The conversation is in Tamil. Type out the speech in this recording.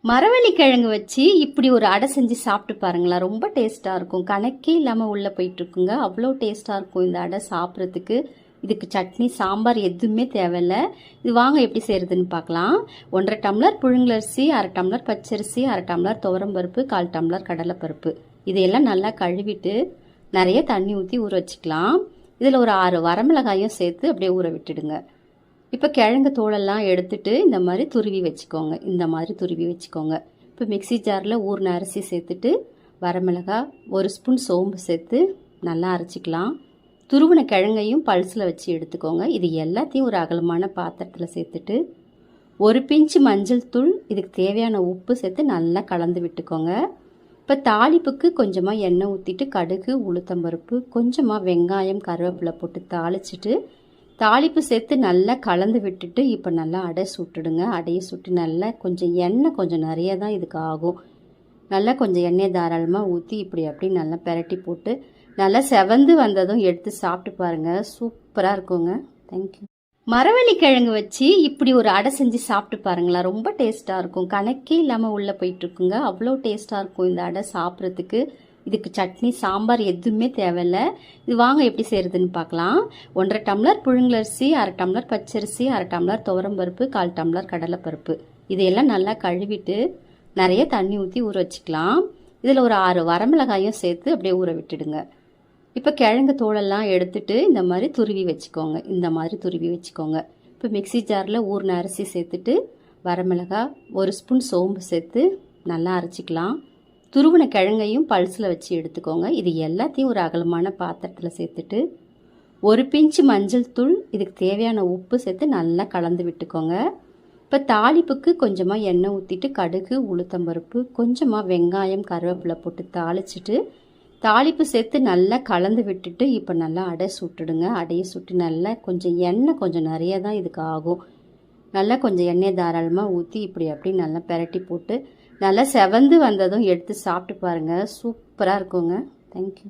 மரவள்ளி கிழங்கு வச்சு இப்படி ஒரு அடை செஞ்சு சாப்பிட்டு பாருங்களா, ரொம்ப டேஸ்ட்டாக இருக்கும். கணக்கே இல்லாமல் உள்ளே போயிட்டுருக்குங்க. அவ்வளோ டேஸ்ட்டாக இருக்கும் இந்த அடை சாப்பிட்றதுக்கு. இதுக்கு சட்னி சாம்பார் எதுவுமே தேவையில்ல. இது வாங்க எப்படி செய்கிறதுன்னு பார்க்கலாம். 1.5 டம்ளர் புழுங்கலரிசி, 1/2 டம்ளர் பச்சரிசி, 1/2 டம்ளர் துவரம்பருப்பு, 1/4 டம்ளர் கடலைப்பருப்பு, இதையெல்லாம் நல்லா கழுவிட்டு நிறைய தண்ணி ஊற்றி ஊற வச்சுக்கலாம். இதில் ஒரு 6 வரமிளகாயும் சேர்த்து அப்படியே ஊற விட்டுடுங்க. இப்போ கிழங்கு தோலெல்லாம் எடுத்துட்டு இந்த மாதிரி துருவி வச்சுக்கோங்க. இந்த மாதிரி துருவி வச்சுக்கோங்க. இப்போ மிக்சி ஜாரில் ஊறின அரிசி சேர்த்துட்டு வரமிளகாய், 1 ஸ்பூன் சோம்பு சேர்த்து நல்லா அரைச்சிக்கலாம். துருவின கிழங்கையும் பல்ஸில் வச்சு எடுத்துக்கோங்க. இது எல்லாத்தையும் ஒரு அகலமான பாத்திரத்தில் சேர்த்துட்டு 1 பிஞ்சு மஞ்சள் தூள், இதுக்கு தேவையான உப்பு சேர்த்து நல்லா கலந்து விட்டுக்கோங்க. இப்போ தாளிப்புக்கு கொஞ்சமாக எண்ணெய் ஊற்றிட்டு கடுகு, உளுத்தம்பருப்பு, கொஞ்சமாக வெங்காயம், கருவேப்பிலை போட்டு தாளிச்சிட்டு தாளிப்பு சேர்த்து நல்லா கலந்து விட்டுட்டு இப்போ நல்லா அடை சுட்டுடுங்க. அடையை சுட்டு நல்லா கொஞ்சம் எண்ணெய் கொஞ்சம் நிறைய தான் இதுக்கு ஆகும். நல்லா கொஞ்சம் எண்ணெய் தாராளமாக ஊற்றி இப்படி அப்படி நல்லா பெரட்டி போட்டு நல்லா செவந்து வந்ததும் எடுத்து சாப்பிட்டு பாருங்கள். சூப்பராக இருக்குங்க. தேங்க்யூ. மரவள்ளி கிழங்கு வச்சு இப்படி ஒரு அடை செஞ்சு சாப்பிட்டு பாருங்களா, ரொம்ப டேஸ்ட்டாக இருக்கும். கணக்கே இல்லாமல் உள்ளே போயிட்டுருக்குங்க. அவ்வளோ டேஸ்ட்டாக இருக்கும் இந்த அடை சாப்பிட்றதுக்கு. இதுக்கு சட்னி சாம்பார் எதுவுமே தேவையில்ல. இது வாங்க எப்படி செய்கிறதுன்னு பார்க்கலாம். 1.5 டம்ளர் புழுங்கலரிசி, 1/2 டம்ளர் பச்சரிசி, 1/2 டம்ளர் துவரம்பருப்பு, 1/4 டம்ளர் கடலைப்பருப்பு, இதையெல்லாம் நல்லா கழுவிட்டு நிறைய தண்ணி ஊற்றி ஊற வச்சுக்கலாம். இதில் ஒரு 6 வரமிளகாயும் சேர்த்து அப்படியே ஊற விட்டுடுங்க. இப்போ கிழங்கு தோலெல்லாம் எடுத்துட்டு இந்த மாதிரி துருவி வச்சுக்கோங்க. இந்த மாதிரி துருவி வச்சுக்கோங்க. இப்போ மிக்சி ஜாரில் ஊறின அரிசி சேர்த்துட்டு வரமிளகாய், 1 ஸ்பூன் சோம்பு சேர்த்து நல்லா அரைச்சிக்கலாம். துருவின கிழங்கையும் பல்ஸில் வச்சு எடுத்துக்கோங்க. இது எல்லாத்தையும் ஒரு அகலமான பாத்திரத்தில் சேர்த்துட்டு 1 பிஞ்சு மஞ்சள் தூள், இதுக்கு தேவையான உப்பு சேர்த்து நல்லா கலந்து விட்டுக்கோங்க. இப்போ தாளிப்புக்கு கொஞ்சமாக எண்ணெய் ஊற்றிட்டு கடுகு, உளுத்தம்பருப்பு, கொஞ்சமாக வெங்காயம், கருவேப்பிலை போட்டு தாளிச்சிட்டு தாளிப்பு சேர்த்து நல்லா கலந்து விட்டுட்டு இப்போ நல்லா அடை சுட்டுடுங்க. அடையை சுட்டு நல்லா கொஞ்சம் எண்ணெய் கொஞ்சம் நிறைய தான் இதுக்கு ஆகும். நல்லா கொஞ்சம் எண்ணெய் தாராளமாக ஊற்றி இப்படி அப்படி நல்லா பெரட்டி போட்டு நல்லா செவந்து வந்ததும் எடுத்து சாப்பிட்டு பாருங்கள். சூப்பராக இருக்குங்க. தேங்க்யூ.